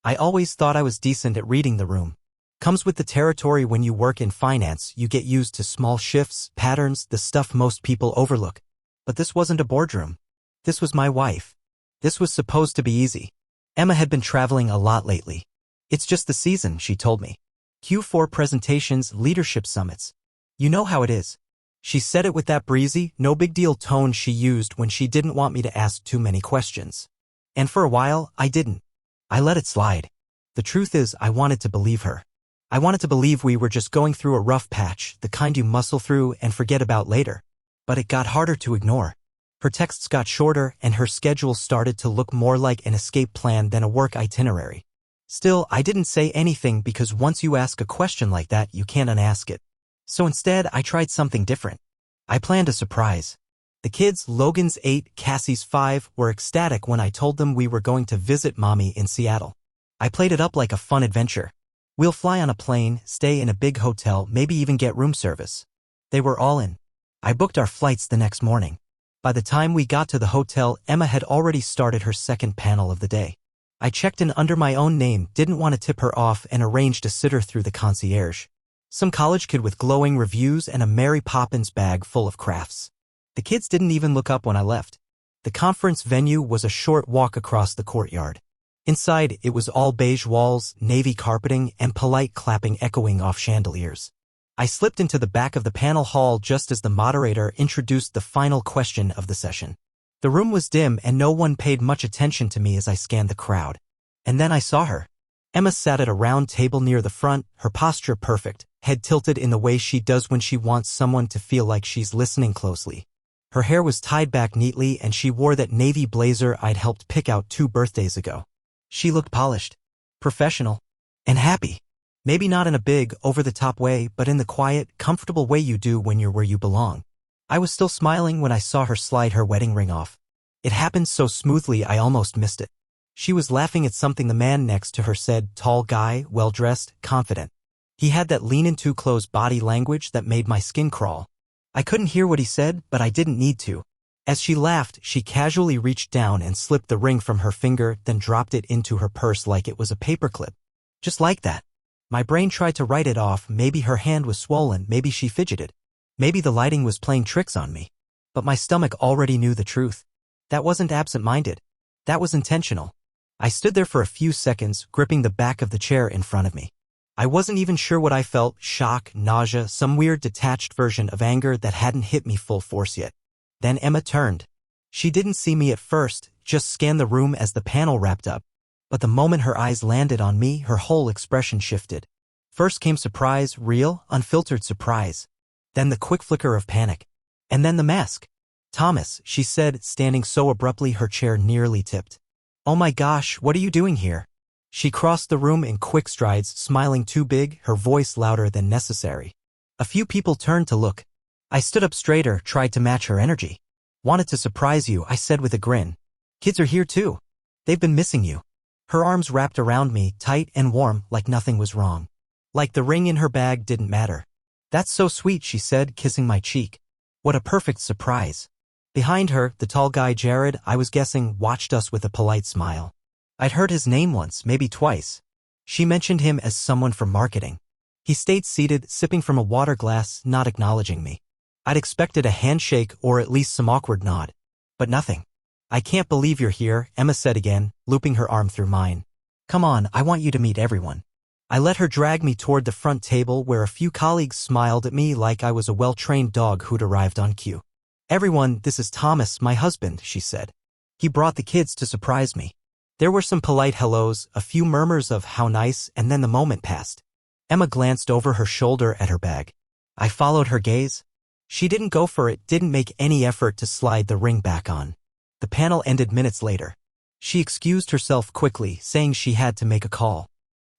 I always thought I was decent at reading the room. Comes with the territory. When you work in finance, you get used to small shifts, patterns, the stuff most people overlook. But this wasn't a boardroom. This was my wife. This was supposed to be easy. Emma had been traveling a lot lately. It's just the season, she told me. Q4 presentations, leadership summits. You know how it is. She said it with that breezy, no big deal tone she used when she didn't want me to ask too many questions. And for a while, I didn't. I let it slide. The truth is, I wanted to believe her. I wanted to believe we were just going through a rough patch, the kind you muscle through and forget about later. But it got harder to ignore. Her texts got shorter and her schedule started to look more like an escape plan than a work itinerary. Still, I didn't say anything because once you ask a question like that, you can't unask it. So instead, I tried something different. I planned a surprise. The kids, Logan's 8, Cassie's 5, were ecstatic when I told them we were going to visit Mommy in Seattle. I played it up like a fun adventure. We'll fly on a plane, stay in a big hotel, maybe even get room service. They were all in. I booked our flights the next morning. By the time we got to the hotel, Emma had already started her second panel of the day. I checked in under my own name, didn't want to tip her off, and arranged a sitter through the concierge. Some college kid with glowing reviews and a Mary Poppins bag full of crafts. The kids didn't even look up when I left. The conference venue was a short walk across the courtyard. Inside, it was all beige walls, navy carpeting, and polite clapping echoing off chandeliers. I slipped into the back of the panel hall just as the moderator introduced the final question of the session. The room was dim and no one paid much attention to me as I scanned the crowd. And then I saw her. Emma sat at a round table near the front, her posture perfect, head tilted in the way she does when she wants someone to feel like she's listening closely. Her hair was tied back neatly and she wore that navy blazer I'd helped pick out 2 birthdays ago. She looked polished, professional, and happy. Maybe not in a big, over-the-top way, but in the quiet, comfortable way you do when you're where you belong. I was still smiling when I saw her slide her wedding ring off. It happened so smoothly I almost missed it. She was laughing at something the man next to her said, tall guy, well-dressed, confident. He had that lean-in-too-close body language that made my skin crawl. I couldn't hear what he said, but I didn't need to. As she laughed, she casually reached down and slipped the ring from her finger, then dropped it into her purse like it was a paperclip. Just like that. My brain tried to write it off. Maybe her hand was swollen, maybe she fidgeted. Maybe the lighting was playing tricks on me. But my stomach already knew the truth. That wasn't absent-minded. That was intentional. I stood there for a few seconds, gripping the back of the chair in front of me. I wasn't even sure what I felt, shock, nausea, some weird detached version of anger that hadn't hit me full force yet. Then Emma turned. She didn't see me at first, just scanned the room as the panel wrapped up. But the moment her eyes landed on me, her whole expression shifted. First came surprise, real, unfiltered surprise. Then the quick flicker of panic. And then the mask. Thomas, she said, standing so abruptly her chair nearly tipped. Oh my gosh, what are you doing here? She crossed the room in quick strides, smiling too big, her voice louder than necessary. A few people turned to look. I stood up straighter, tried to match her energy. Wanted to surprise you, I said with a grin. Kids are here too. They've been missing you. Her arms wrapped around me, tight and warm, like nothing was wrong. Like the ring in her bag didn't matter. That's so sweet, she said, kissing my cheek. What a perfect surprise. Behind her, the tall guy Jared, I was guessing, watched us with a polite smile. I'd heard his name once, maybe twice. She mentioned him as someone from marketing. He stayed seated, sipping from a water glass, not acknowledging me. I'd expected a handshake or at least some awkward nod. But nothing. I can't believe you're here, Emma said again, looping her arm through mine. Come on, I want you to meet everyone. I let her drag me toward the front table where a few colleagues smiled at me like I was a well-trained dog who'd arrived on cue. Everyone, this is Thomas, my husband, she said. He brought the kids to surprise me. There were some polite hellos, a few murmurs of how nice, and then the moment passed. Emma glanced over her shoulder at her bag. I followed her gaze. She didn't go for it, didn't make any effort to slide the ring back on. The panel ended minutes later. She excused herself quickly, saying she had to make a call.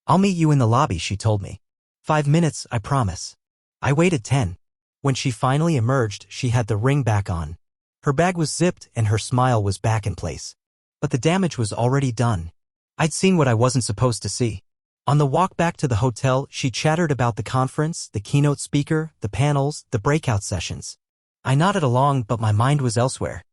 I'll meet you in the lobby, she told me. 5 minutes, I promise. I waited 10. When she finally emerged, she had the ring back on. Her bag was zipped and her smile was back in place. But the damage was already done. I'd seen what I wasn't supposed to see. On the walk back to the hotel, she chattered about the conference, the keynote speaker, the panels, the breakout sessions. I nodded along, but my mind was elsewhere.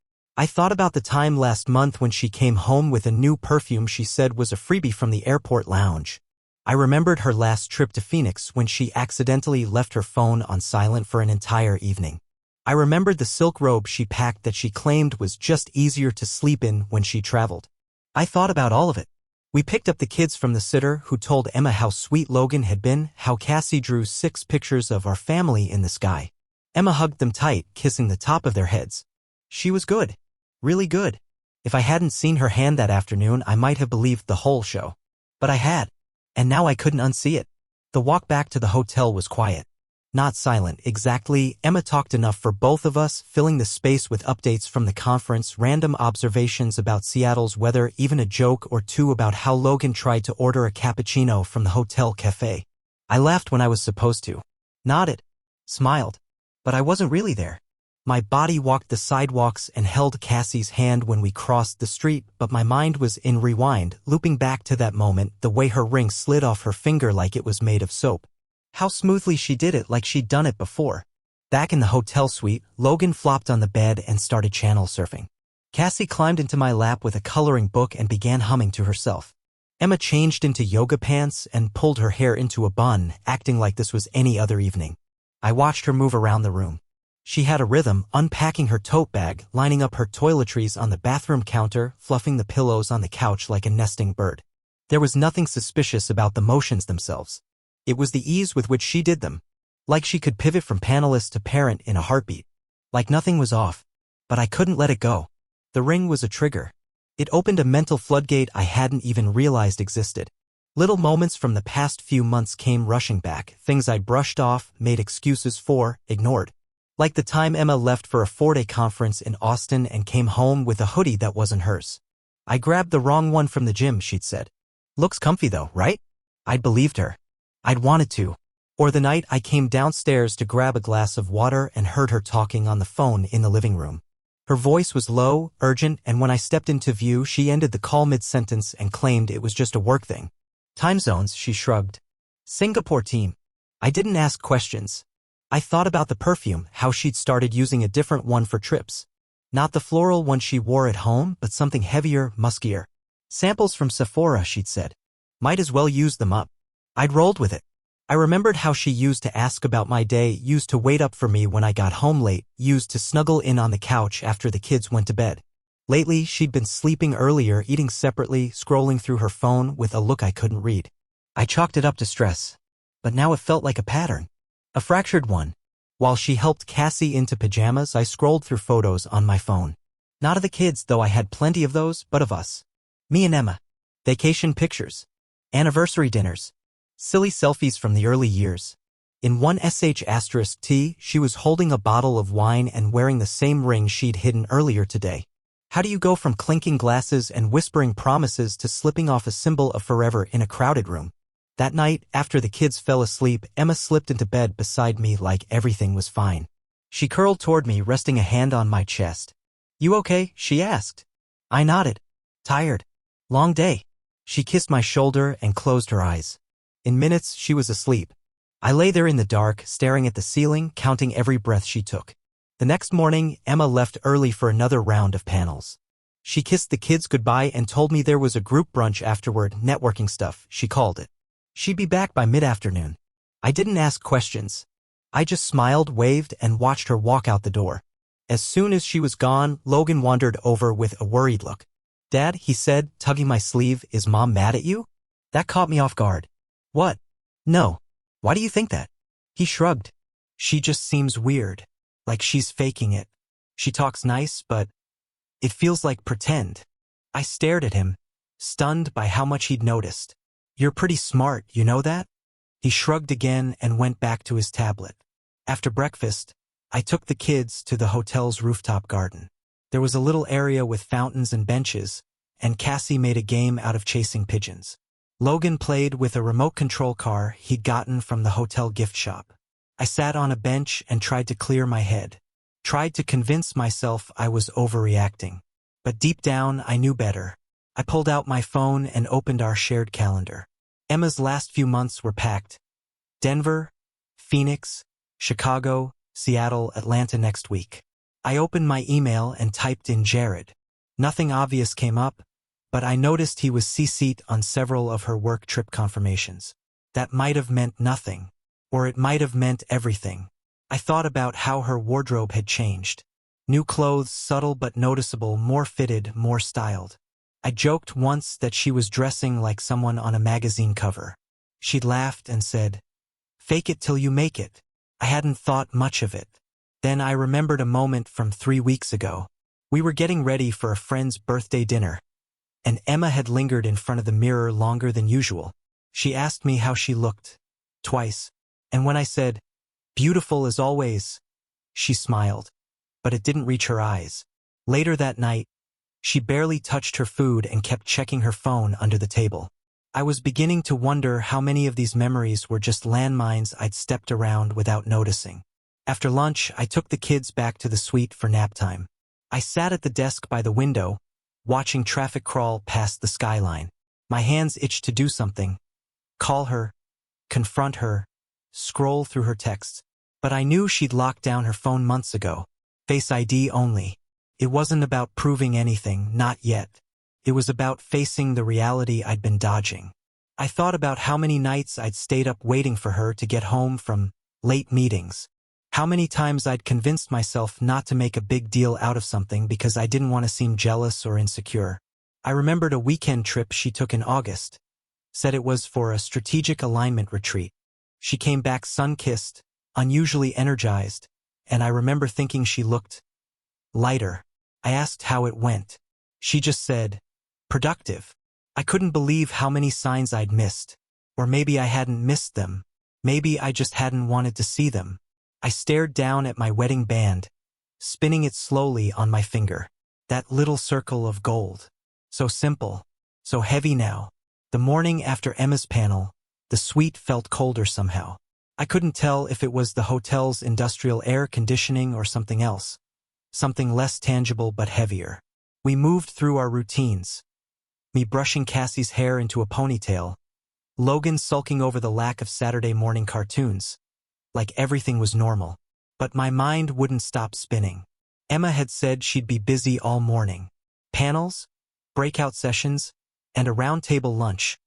I thought about the time last month when she came home with a new perfume she said was a freebie from the airport lounge. I remembered her last trip to Phoenix when she accidentally left her phone on silent for an entire evening. I remembered the silk robe she packed that she claimed was just easier to sleep in when she traveled. I thought about all of it. We picked up the kids from the sitter who told Emma how sweet Logan had been, how Cassie drew 6 pictures of our family in the sky. Emma hugged them tight, kissing the top of their heads. She was good. Really good. If I hadn't seen her hand that afternoon, I might have believed the whole show. But I had. And now I couldn't unsee it. The walk back to the hotel was quiet. Not silent, exactly. Emma talked enough for both of us, filling the space with updates from the conference, random observations about Seattle's weather, even a joke or two about how Logan tried to order a cappuccino from the hotel cafe. I laughed when I was supposed to. Nodded. Smiled. But I wasn't really there. My body walked the sidewalks and held Cassie's hand when we crossed the street, but my mind was in rewind, looping back to that moment, the way her ring slid off her finger like it was made of soap. How smoothly she did it, like she'd done it before. Back in the hotel suite, Logan flopped on the bed and started channel surfing. Cassie climbed into my lap with a coloring book and began humming to herself. Emma changed into yoga pants and pulled her hair into a bun, acting like this was any other evening. I watched her move around the room. She had a rhythm, unpacking her tote bag, lining up her toiletries on the bathroom counter, fluffing the pillows on the couch like a nesting bird. There was nothing suspicious about the motions themselves. It was the ease with which she did them. Like she could pivot from panelist to parent in a heartbeat. Like nothing was off. But I couldn't let it go. The ring was a trigger. It opened a mental floodgate I hadn't even realized existed. Little moments from the past few months came rushing back, things I'd brushed off, made excuses for, ignored. Like the time Emma left for a 4-day conference in Austin and came home with a hoodie that wasn't hers. I grabbed the wrong one from the gym, she'd said. Looks comfy though, right? I'd believed her. I'd wanted to. Or the night I came downstairs to grab a glass of water and heard her talking on the phone in the living room. Her voice was low, urgent, and when I stepped into view, she ended the call mid-sentence and claimed it was just a work thing. Time zones, she shrugged. Singapore team. I didn't ask questions. I thought about the perfume, how she'd started using a different one for trips. Not the floral one she wore at home, but something heavier, muskier. Samples from Sephora, she'd said. Might as well use them up. I'd rolled with it. I remembered how she used to ask about my day, used to wait up for me when I got home late, used to snuggle in on the couch after the kids went to bed. Lately, she'd been sleeping earlier, eating separately, scrolling through her phone with a look I couldn't read. I chalked it up to stress. But now it felt like a pattern. A fractured one. While she helped Cassie into pajamas, I scrolled through photos on my phone. Not of the kids, though I had plenty of those, but of us. Me and Emma. Vacation pictures. Anniversary dinners. Silly selfies from the early years. In one *T, she was holding a bottle of wine and wearing the same ring she'd hidden earlier today. How do you go from clinking glasses and whispering promises to slipping off a symbol of forever in a crowded room? That night, after the kids fell asleep, Emma slipped into bed beside me like everything was fine. She curled toward me, resting a hand on my chest. You okay? She asked. I nodded. Tired. Long day. She kissed my shoulder and closed her eyes. In minutes, she was asleep. I lay there in the dark, staring at the ceiling, counting every breath she took. The next morning, Emma left early for another round of panels. She kissed the kids goodbye and told me there was a group brunch afterward, networking stuff, she called it. She'd be back by mid-afternoon. I didn't ask questions. I just smiled, waved, and watched her walk out the door. As soon as she was gone, Logan wandered over with a worried look. Dad, he said, tugging my sleeve, is Mom mad at you? That caught me off guard. What? No. Why do you think that? He shrugged. She just seems weird. Like she's faking it. She talks nice, but it feels like pretend. I stared at him, stunned by how much he'd noticed. You're pretty smart, you know that? He shrugged again and went back to his tablet. After breakfast, I took the kids to the hotel's rooftop garden. There was a little area with fountains and benches, and Cassie made a game out of chasing pigeons. Logan played with a remote control car he'd gotten from the hotel gift shop. I sat on a bench and tried to clear my head. Tried to convince myself I was overreacting. But deep down, I knew better. I pulled out my phone and opened our shared calendar. Emma's last few months were packed. Denver, Phoenix, Chicago, Seattle, Atlanta next week. I opened my email and typed in Jared. Nothing obvious came up, but I noticed he was CC'd on several of her work trip confirmations. That might have meant nothing, or it might have meant everything. I thought about how her wardrobe had changed. New clothes, subtle but noticeable, more fitted, more styled. I joked once that she was dressing like someone on a magazine cover. She'd laughed and said, "Fake it till you make it." I hadn't thought much of it. Then I remembered a moment from 3 weeks ago. We were getting ready for a friend's birthday dinner, and Emma had lingered in front of the mirror longer than usual. She asked me how she looked, twice, and when I said, "Beautiful as always," she smiled, but it didn't reach her eyes. Later that night, she barely touched her food and kept checking her phone under the table. I was beginning to wonder how many of these memories were just landmines I'd stepped around without noticing. After lunch, I took the kids back to the suite for nap time. I sat at the desk by the window, watching traffic crawl past the skyline. My hands itched to do something. Call her, confront her, scroll through her texts. But I knew she'd locked down her phone months ago. Face ID only. It wasn't about proving anything, not yet. It was about facing the reality I'd been dodging. I thought about how many nights I'd stayed up waiting for her to get home from late meetings. How many times I'd convinced myself not to make a big deal out of something because I didn't want to seem jealous or insecure. I remembered a weekend trip she took in August. Said it was for a strategic alignment retreat. She came back sun-kissed, unusually energized, and I remember thinking she looked lighter. I asked how it went. She just said, "Productive." I couldn't believe how many signs I'd missed. Or maybe I hadn't missed them. Maybe I just hadn't wanted to see them. I stared down at my wedding band, spinning it slowly on my finger. That little circle of gold. So simple, so heavy now. The morning after Emma's panel, the suite felt colder somehow. I couldn't tell if it was the hotel's industrial air conditioning or something else. Something less tangible but heavier. We moved through our routines. Me brushing Cassie's hair into a ponytail. Logan sulking over the lack of Saturday morning cartoons. Like everything was normal. But my mind wouldn't stop spinning. Emma had said she'd be busy all morning. Panels, breakout sessions, and a round-table lunch.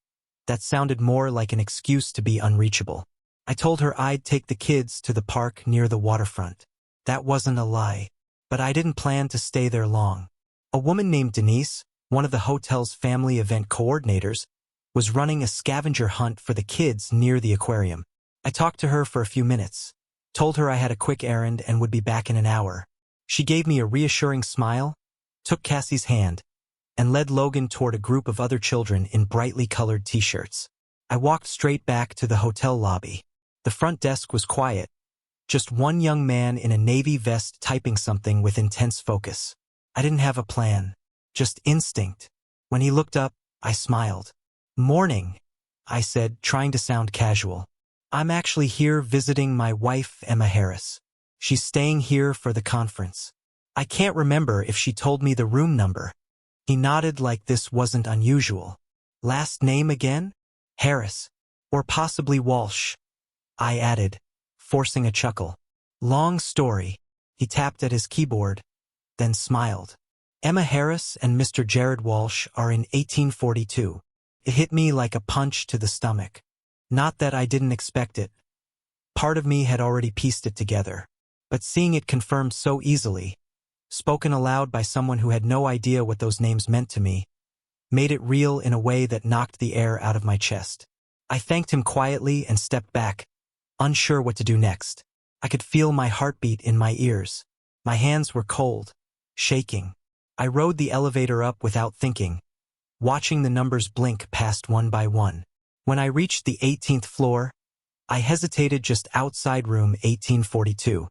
That sounded more like an excuse to be unreachable. I told her I'd take the kids to the park near the waterfront. That wasn't a lie. But I didn't plan to stay there long. A woman named Denise, one of the hotel's family event coordinators, was running a scavenger hunt for the kids near the aquarium. I talked to her for a few minutes, told her I had a quick errand and would be back in an hour. She gave me a reassuring smile, took Cassie's hand, and led Logan toward a group of other children in brightly colored t-shirts. I walked straight back to the hotel lobby. The front desk was quiet. Just one young man in a navy vest typing something with intense focus. I didn't have a plan, just instinct. When he looked up, I smiled. "Morning," I said, trying to sound casual. "I'm actually here visiting my wife, Emma Harris. She's staying here for the conference." I can't remember if she told me the room number. He nodded like this wasn't unusual. "Last name again?" "Harris. Or possibly Walsh," I added, forcing a chuckle. "Long story." He tapped at his keyboard, then smiled. "Emma Harris and Mr. Jared Walsh are in 1842. It hit me like a punch to the stomach. Not that I didn't expect it. Part of me had already pieced it together. But seeing it confirmed so easily, spoken aloud by someone who had no idea what those names meant to me, made it real in a way that knocked the air out of my chest. I thanked him quietly and stepped back, unsure what to do next. I could feel my heartbeat in my ears. My hands were cold, shaking. I rode the elevator up without thinking, watching the numbers blink past one by one. When I reached the 18th floor, I hesitated just outside room 1842.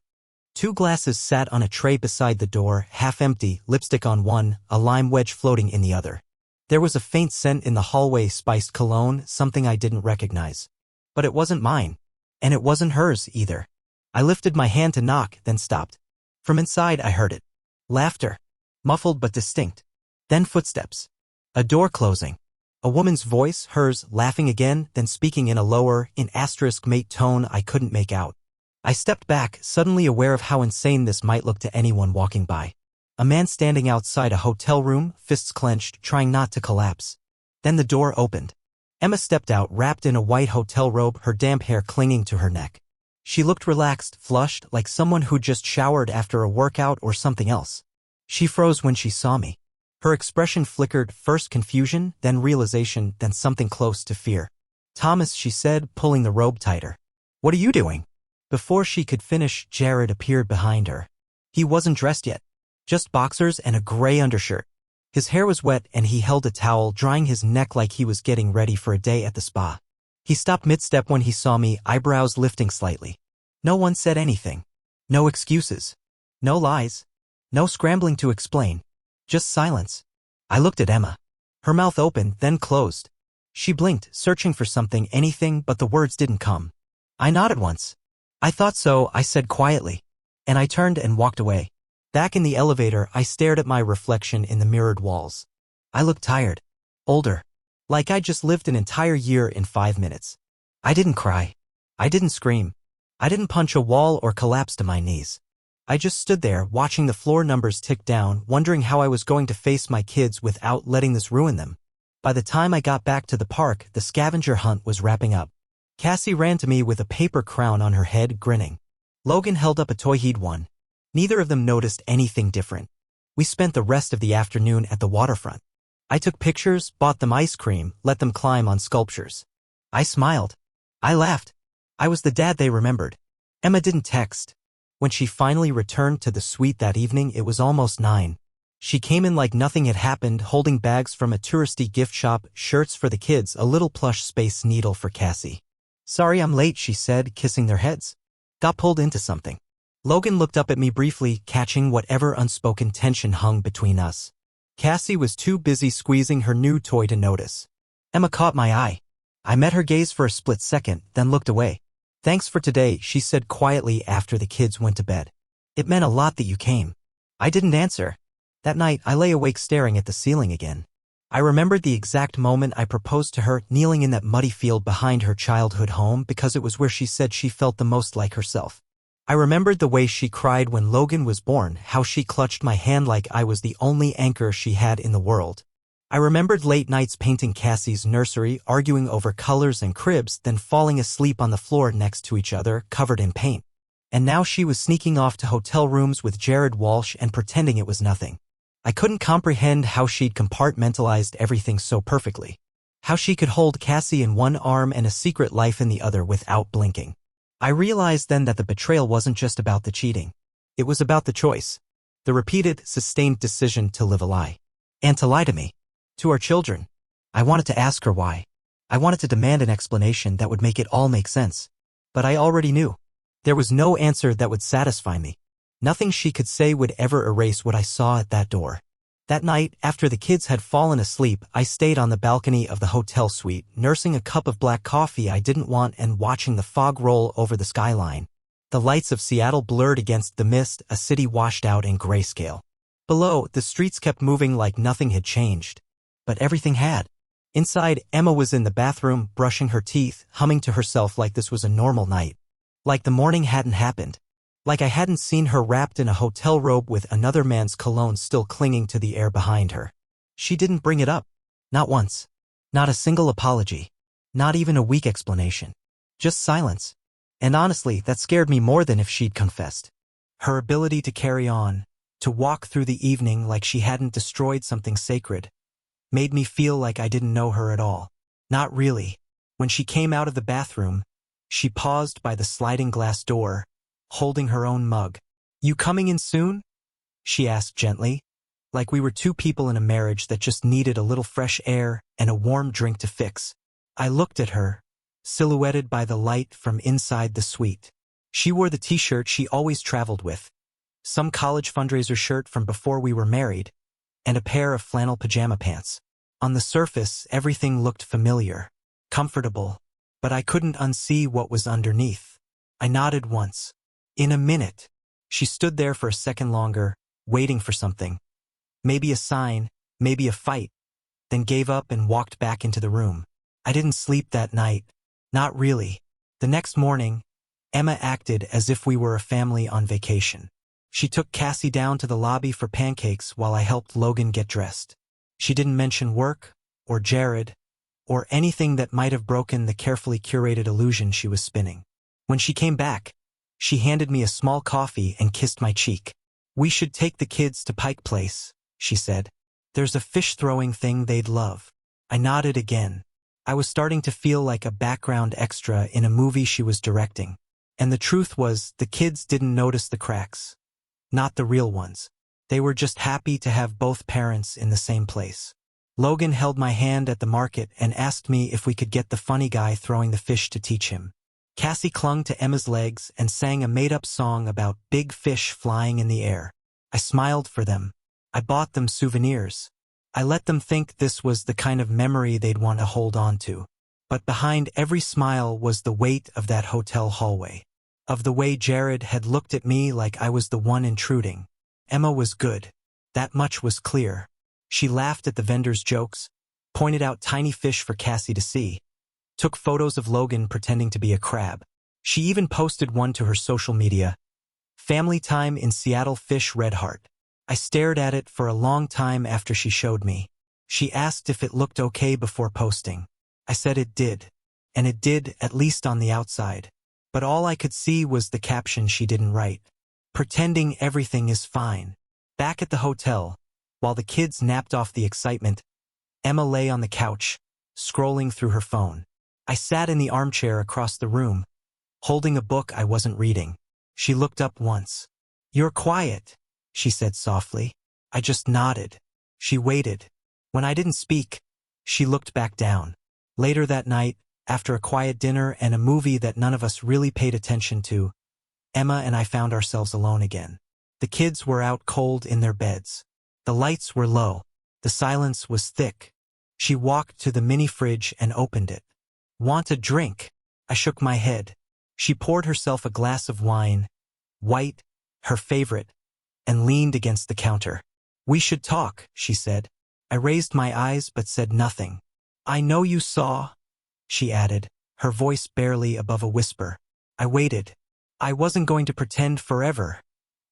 2 glasses sat on a tray beside the door, half empty, lipstick on one, a lime wedge floating in the other. There was a faint scent in the hallway, spiced cologne, something I didn't recognize. But it wasn't mine. And it wasn't hers either. I lifted my hand to knock, then stopped. From inside I heard it. Laughter. Muffled but distinct. Then footsteps. A door closing. A woman's voice, hers, laughing again, then speaking in a lower, in asterisk mate tone I couldn't make out. I stepped back, suddenly aware of how insane this might look to anyone walking by. A man standing outside a hotel room, fists clenched, trying not to collapse. Then the door opened. Emma stepped out, wrapped in a white hotel robe, her damp hair clinging to her neck. She looked relaxed, flushed, like someone who'd just showered after a workout or something else. She froze when she saw me. Her expression flickered, first confusion, then realization, then something close to fear. "Thomas," she said, pulling the robe tighter. "What are you doing?" Before she could finish, Jared appeared behind her. He wasn't dressed yet. Just boxers and a gray undershirt. His hair was wet and he held a towel, drying his neck like he was getting ready for a day at the spa. He stopped mid-step when he saw me, eyebrows lifting slightly. No one said anything. No excuses. No lies. No scrambling to explain. Just silence. I looked at Emma. Her mouth opened, then closed. She blinked, searching for something, anything, but the words didn't come. I nodded once. "I thought so," I said quietly. And I turned and walked away. Back in the elevator, I stared at my reflection in the mirrored walls. I looked tired. Older. Like I'd just lived an entire year in 5 minutes. I didn't cry. I didn't scream. I didn't punch a wall or collapse to my knees. I just stood there, watching the floor numbers tick down, wondering how I was going to face my kids without letting this ruin them. By the time I got back to the park, the scavenger hunt was wrapping up. Cassie ran to me with a paper crown on her head, grinning. Logan held up a toy he'd won. Neither of them noticed anything different. We spent the rest of the afternoon at the waterfront. I took pictures, bought them ice cream, let them climb on sculptures. I smiled. I laughed. I was the dad they remembered. Emma didn't text. When she finally returned to the suite that evening, it was almost 9. She came in like nothing had happened, holding bags from a touristy gift shop, shirts for the kids, a little plush Space Needle for Cassie. "Sorry I'm late," she said, kissing their heads. "Got pulled into something." Logan looked up at me briefly, catching whatever unspoken tension hung between us. Cassie was too busy squeezing her new toy to notice. Emma caught my eye. I met her gaze for a split second, then looked away. "Thanks for today," she said quietly after the kids went to bed. "It meant a lot that you came." I didn't answer. That night, I lay awake staring at the ceiling again. I remembered the exact moment I proposed to her, kneeling in that muddy field behind her childhood home, because it was where she said she felt the most like herself. I remembered the way she cried when Logan was born, how she clutched my hand like I was the only anchor she had in the world. I remembered late nights painting Cassie's nursery, arguing over colors and cribs, then falling asleep on the floor next to each other, covered in paint. And now she was sneaking off to hotel rooms with Jared Walsh and pretending it was nothing. I couldn't comprehend how she'd compartmentalized everything so perfectly. How she could hold Cassie in one arm and a secret life in the other without blinking. I realized then that the betrayal wasn't just about the cheating. It was about the choice. The repeated, sustained decision to live a lie. And to lie to me. To our children. I wanted to ask her why. I wanted to demand an explanation that would make it all make sense. But I already knew. There was no answer that would satisfy me. Nothing she could say would ever erase what I saw at that door. That night, after the kids had fallen asleep, I stayed on the balcony of the hotel suite, nursing a cup of black coffee I didn't want and watching the fog roll over the skyline. The lights of Seattle blurred against the mist, a city washed out in grayscale. Below, the streets kept moving like nothing had changed. But everything had. Inside, Emma was in the bathroom, brushing her teeth, humming to herself like this was a normal night. Like the morning hadn't happened. Like I hadn't seen her wrapped in a hotel robe with another man's cologne still clinging to the air behind her. She didn't bring it up. Not once. Not a single apology. Not even a weak explanation. Just silence. And honestly, that scared me more than if she'd confessed. Her ability to carry on, to walk through the evening like she hadn't destroyed something sacred, made me feel like I didn't know her at all. Not really. When she came out of the bathroom, she paused by the sliding glass door, holding her own mug. "You coming in soon?" she asked gently, like we were two people in a marriage that just needed a little fresh air and a warm drink to fix. I looked at her, silhouetted by the light from inside the suite. She wore the t-shirt she always traveled with, some college fundraiser shirt from before we were married, and a pair of flannel pajama pants. On the surface, everything looked familiar, comfortable, but I couldn't unsee what was underneath. I nodded once. In a minute, she stood there for a second longer, waiting for something. Maybe a sign, maybe a fight, then gave up and walked back into the room. I didn't sleep that night. Not really. The next morning, Emma acted as if we were a family on vacation. She took Cassie down to the lobby for pancakes while I helped Logan get dressed. She didn't mention work, or Jared, or anything that might have broken the carefully curated illusion she was spinning. When she came back, she handed me a small coffee and kissed my cheek. "We should take the kids to Pike Place," she said. "There's a fish-throwing thing they'd love." I nodded again. I was starting to feel like a background extra in a movie she was directing. And the truth was, the kids didn't notice the cracks. Not the real ones. They were just happy to have both parents in the same place. Logan held my hand at the market and asked me if we could get the funny guy throwing the fish to teach him. Cassie clung to Emma's legs and sang a made-up song about big fish flying in the air. I smiled for them. I bought them souvenirs. I let them think this was the kind of memory they'd want to hold on to. But behind every smile was the weight of that hotel hallway. Of the way Jared had looked at me like I was the one intruding. Emma was good. That much was clear. She laughed at the vendor's jokes, pointed out tiny fish for Cassie to see, took photos of Logan pretending to be a crab. She even posted one to her social media. "Family time in Seattle fish red heart." I stared at it for a long time after she showed me. She asked if it looked okay before posting. I said it did. And it did, at least on the outside. But all I could see was the caption she didn't write. "Pretending everything is fine." Back at the hotel, while the kids napped off the excitement, Emma lay on the couch, scrolling through her phone. I sat in the armchair across the room, holding a book I wasn't reading. She looked up once. "You're quiet," she said softly. I just nodded. She waited. When I didn't speak, she looked back down. Later that night, after a quiet dinner and a movie that none of us really paid attention to, Emma and I found ourselves alone again. The kids were out cold in their beds. The lights were low. The silence was thick. She walked to the mini fridge and opened it. "Want a drink?" I shook my head. She poured herself a glass of wine, white, her favorite, and leaned against the counter. "We should talk," she said. I raised my eyes but said nothing. "I know you saw," she added, her voice barely above a whisper. I waited. "I wasn't going to pretend forever,"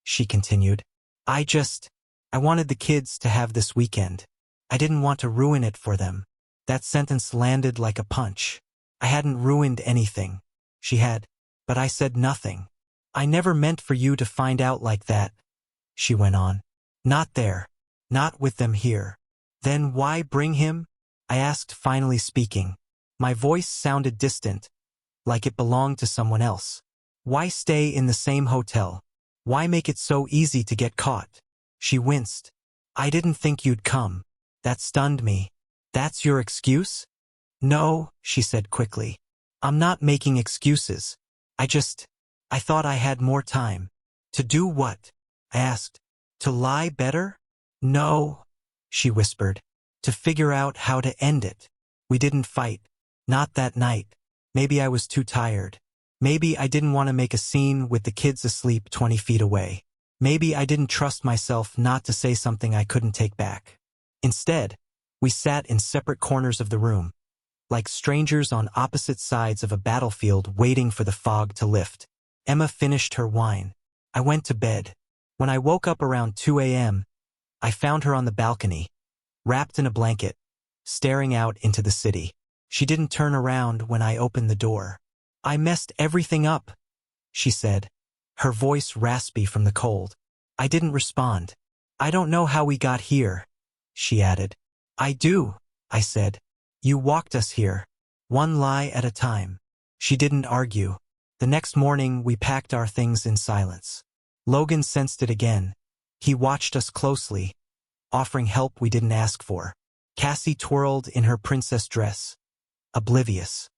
she continued. I wanted the kids to have this weekend. I didn't want to ruin it for them." That sentence landed like a punch. I hadn't ruined anything. She had. But I said nothing. "I never meant for you to find out like that," she went on. "Not there. Not with them here." "Then why bring him?" I asked, finally speaking. My voice sounded distant, like it belonged to someone else. "Why stay in the same hotel? Why make it so easy to get caught?" She winced. "I didn't think you'd come." That stunned me. "That's your excuse?" "No," she said quickly. "I'm not making excuses. I thought I had more time." "To do what?" I asked. "To lie better?" "No," she whispered. "To figure out how to end it. We didn't fight. Not that night. Maybe I was too tired. Maybe I didn't want to make a scene with the kids asleep 20 feet away. Maybe I didn't trust myself not to say something I couldn't take back. Instead, we sat in separate corners of the room, like strangers on opposite sides of a battlefield waiting for the fog to lift. Emma finished her wine. I went to bed. When I woke up around 2 a.m., I found her on the balcony, wrapped in a blanket, staring out into the city. She didn't turn around when I opened the door. "I messed everything up," she said, her voice raspy from the cold. I didn't respond. "I don't know how we got here," she added. "I do," I said. "You walked us here, one lie at a time." She didn't argue. The next morning, we packed our things in silence. Logan sensed it again. He watched us closely, offering help we didn't ask for. Cassie twirled in her princess dress, oblivious.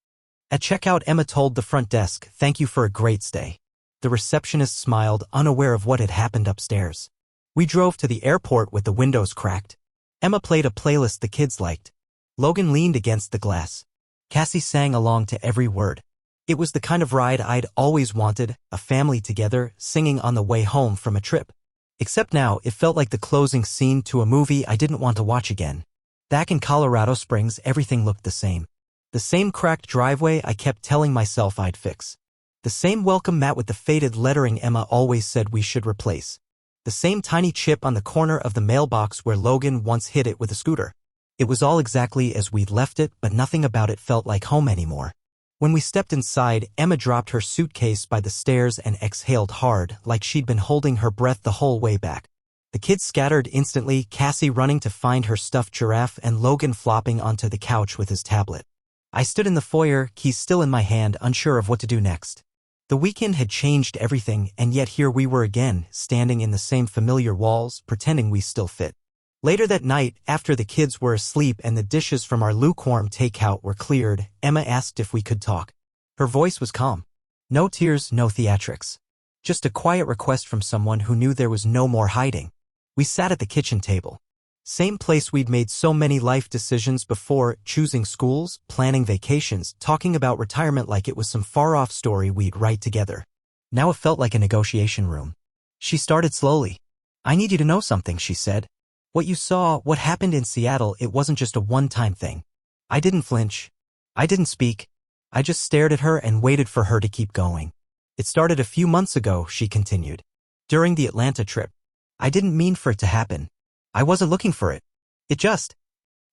At checkout, Emma told the front desk, "Thank you for a great stay." The receptionist smiled, unaware of what had happened upstairs. We drove to the airport with the windows cracked. Emma played a playlist the kids liked. Logan leaned against the glass. Cassie sang along to every word. It was the kind of ride I'd always wanted, a family together, singing on the way home from a trip. Except now, it felt like the closing scene to a movie I didn't want to watch again. Back in Colorado Springs, everything looked the same. The same cracked driveway I kept telling myself I'd fix. The same welcome mat with the faded lettering Emma always said we should replace. The same tiny chip on the corner of the mailbox where Logan once hit it with a scooter. It was all exactly as we'd left it, but nothing about it felt like home anymore. When we stepped inside, Emma dropped her suitcase by the stairs and exhaled hard, like she'd been holding her breath the whole way back. The kids scattered instantly, Cassie running to find her stuffed giraffe and Logan flopping onto the couch with his tablet. I stood in the foyer, keys still in my hand, unsure of what to do next. The weekend had changed everything, and yet here we were again, standing in the same familiar walls, pretending we still fit. Later that night, after the kids were asleep and the dishes from our lukewarm takeout were cleared, Emma asked if we could talk. Her voice was calm. No tears, no theatrics. Just a quiet request from someone who knew there was no more hiding. We sat at the kitchen table. Same place we'd made so many life decisions before, choosing schools, planning vacations, talking about retirement like it was some far-off story we'd write together. Now it felt like a negotiation room. She started slowly. I need you to know something, she said. What you saw, what happened in Seattle, it wasn't just a one-time thing. I didn't flinch. I didn't speak. I just stared at her and waited for her to keep going. It started a few months ago, she continued. During the Atlanta trip. I didn't mean for it to happen. I wasn't looking for it. It just...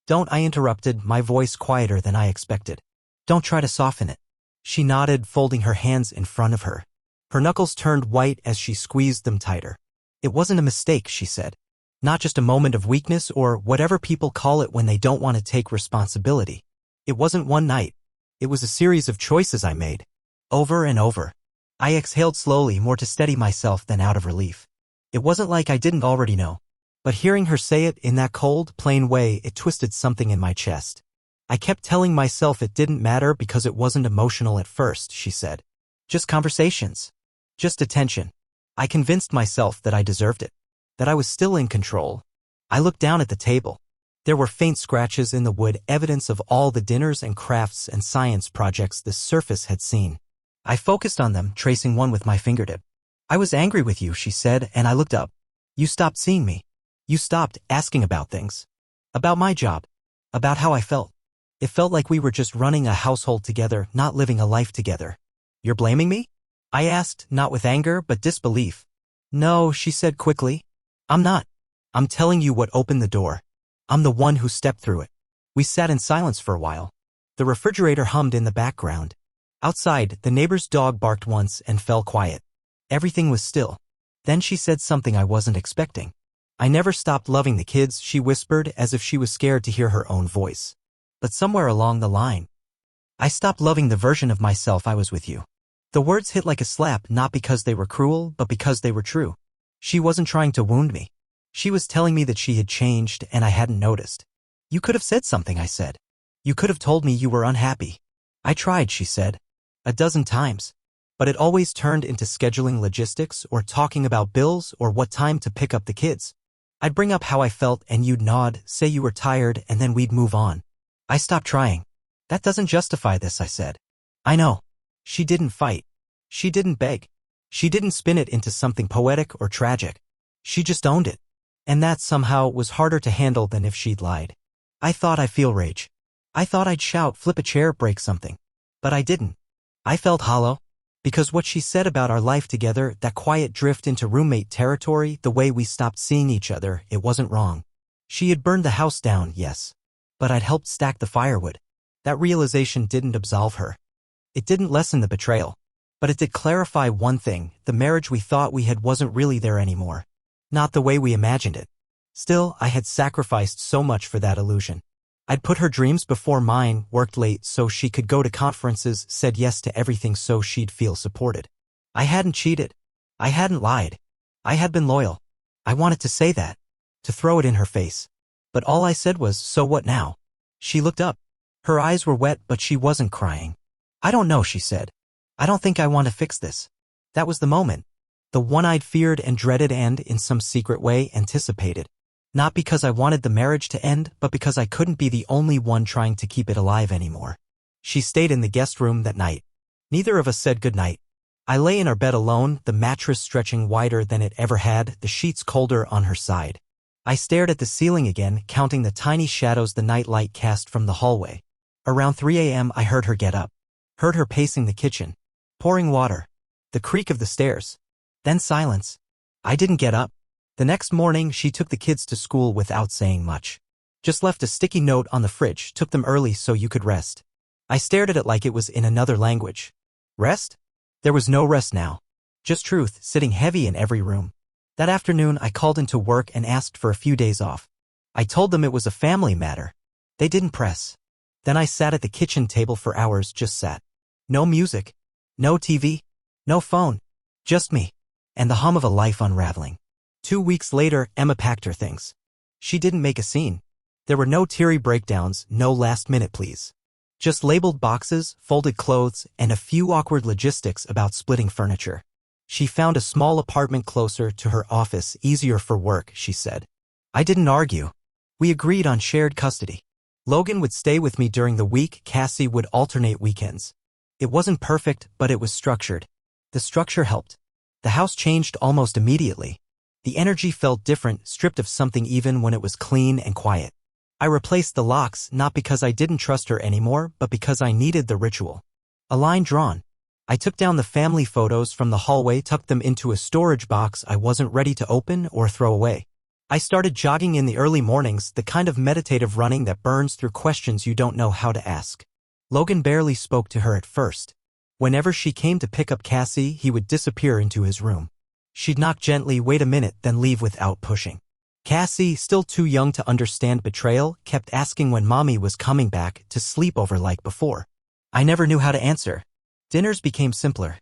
Don't, I interrupted, my voice quieter than I expected. Don't try to soften it. She nodded, folding her hands in front of her. Her knuckles turned white as she squeezed them tighter. It wasn't a mistake, she said. Not just a moment of weakness or whatever people call it when they don't want to take responsibility. It wasn't one night. It was a series of choices I made. Over and over. I exhaled slowly, more to steady myself than out of relief. It wasn't like I didn't already know. But hearing her say it in that cold, plain way, it twisted something in my chest. I kept telling myself it didn't matter because it wasn't emotional at first, she said. Just conversations. Just attention. I convinced myself that I deserved it. That I was still in control. I looked down at the table. There were faint scratches in the wood, evidence of all the dinners and crafts and science projects the surface had seen. I focused on them, tracing one with my fingertip. I was angry with you, she said, and I looked up. You stopped seeing me. You stopped asking about things. About my job. About how I felt. It felt like we were just running a household together, not living a life together. You're blaming me? I asked, not with anger, but disbelief. No, she said quickly. I'm not. I'm telling you what opened the door. I'm the one who stepped through it. We sat in silence for a while. The refrigerator hummed in the background. Outside, the neighbor's dog barked once and fell quiet. Everything was still. Then she said something I wasn't expecting. I never stopped loving the kids, she whispered, as if she was scared to hear her own voice. But somewhere along the line, I stopped loving the version of myself I was with you. The words hit like a slap, not because they were cruel, but because they were true. She wasn't trying to wound me. She was telling me that she had changed and I hadn't noticed. You could have said something, I said. You could have told me you were unhappy. I tried, she said. 12 times. But it always turned into scheduling logistics or talking about bills or what time to pick up the kids. I'd bring up how I felt and you'd nod, say you were tired, and then we'd move on. I stopped trying. That doesn't justify this, I said. I know. She didn't fight. She didn't beg. She didn't spin it into something poetic or tragic. She just owned it. And that somehow was harder to handle than if she'd lied. I thought I'd feel rage. I thought I'd shout, flip a chair, break something. But I didn't. I felt hollow. Because what she said about our life together, that quiet drift into roommate territory, the way we stopped seeing each other, it wasn't wrong. She had burned the house down, yes. But I'd helped stack the firewood. That realization didn't absolve her. It didn't lessen the betrayal. But it did clarify one thing, the marriage we thought we had wasn't really there anymore. Not the way we imagined it. Still, I had sacrificed so much for that illusion. I'd put her dreams before mine, worked late so she could go to conferences, said yes to everything so she'd feel supported. I hadn't cheated. I hadn't lied. I had been loyal. I wanted to say that. To throw it in her face. But all I said was, so what now? She looked up. Her eyes were wet, but she wasn't crying. I don't know, she said. I don't think I want to fix this. That was the moment. The one I'd feared and dreaded and, in some secret way, anticipated. Not because I wanted the marriage to end, but because I couldn't be the only one trying to keep it alive anymore. She stayed in the guest room that night. Neither of us said goodnight. I lay in our bed alone, the mattress stretching wider than it ever had, the sheets colder on her side. I stared at the ceiling again, counting the tiny shadows the night light cast from the hallway. Around 3 a.m. I heard her get up. Heard her pacing the kitchen. Pouring water. The creak of the stairs. Then silence. I didn't get up. The next morning, she took the kids to school without saying much. Just left a sticky note on the fridge, took them early so you could rest. I stared at it like it was in another language. Rest? There was no rest now. Just truth, sitting heavy in every room. That afternoon, I called into work and asked for a few days off. I told them it was a family matter. They didn't press. Then I sat at the kitchen table for hours, just sat. No music. No TV. No phone. Just me. And the hum of a life unraveling. 2 weeks later, Emma packed her things. She didn't make a scene. There were no teary breakdowns, no last-minute pleas. Just labeled boxes, folded clothes, and a few awkward logistics about splitting furniture. She found a small apartment closer to her office, easier for work, she said. I didn't argue. We agreed on shared custody. Logan would stay with me during the week, Cassie would alternate weekends. It wasn't perfect, but it was structured. The structure helped. The house changed almost immediately. The energy felt different, stripped of something even when it was clean and quiet. I replaced the locks, not because I didn't trust her anymore, but because I needed the ritual. A line drawn. I took down the family photos from the hallway, tucked them into a storage box I wasn't ready to open or throw away. I started jogging in the early mornings, the kind of meditative running that burns through questions you don't know how to ask. Logan barely spoke to her at first. Whenever she came to pick up Cassie, he would disappear into his room. She'd knock gently, wait a minute, then leave without pushing. Cassie, still too young to understand betrayal, kept asking when Mommy was coming back to sleep over like before. I never knew how to answer. Dinners became simpler.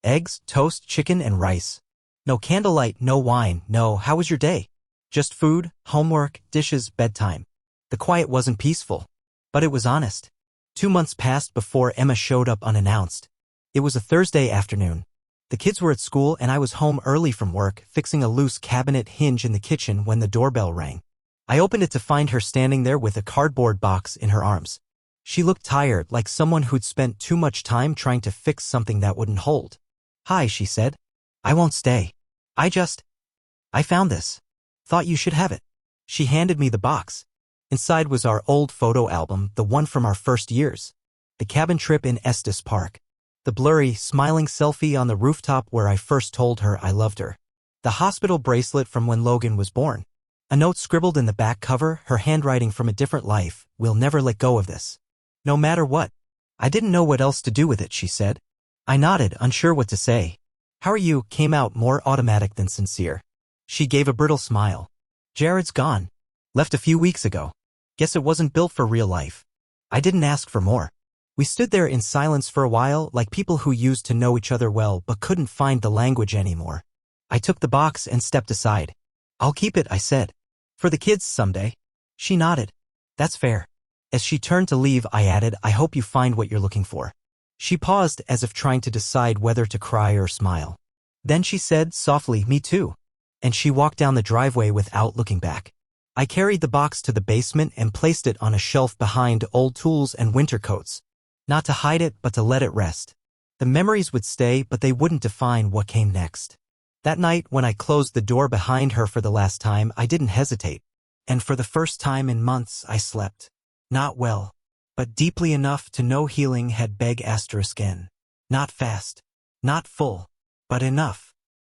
Eggs, toast, chicken, and rice. No candlelight, no wine, no how was your day? Just food, homework, dishes, bedtime. The quiet wasn't peaceful, but it was honest. 2 months passed before Emma showed up unannounced. It was a Thursday afternoon. The kids were at school and I was home early from work, fixing a loose cabinet hinge in the kitchen when the doorbell rang. I opened it to find her standing there with a cardboard box in her arms. She looked tired, like someone who'd spent too much time trying to fix something that wouldn't hold. Hi, she said. I won't stay. I found this. Thought you should have it. She handed me the box. Inside was our old photo album, the one from our first years. The cabin trip in Estes Park. The blurry, smiling selfie on the rooftop where I first told her I loved her. The hospital bracelet from when Logan was born. A note scribbled in the back cover, her handwriting from a different life, we'll never let go of this. No matter what. I didn't know what else to do with it, she said. I nodded, unsure what to say. How are you? Came out more automatic than sincere. She gave a brittle smile. Jared's gone. Left a few weeks ago. Guess it wasn't built for real life. I didn't ask for more. We stood there in silence for a while, like people who used to know each other well but couldn't find the language anymore. I took the box and stepped aside. I'll keep it, I said. For the kids someday. She nodded. That's fair. As she turned to leave, I added, I hope you find what you're looking for. She paused as if trying to decide whether to cry or smile. Then she said softly, me too. And she walked down the driveway without looking back. I carried the box to the basement and placed it on a shelf behind old tools and winter coats. Not to hide it, but to let it rest. The memories would stay, but they wouldn't define what came next. That night, when I closed the door behind her for the last time, I didn't hesitate. And for the first time in months, I slept. Not well, but deeply enough to know healing had beg***n. Not fast, not full, but enough.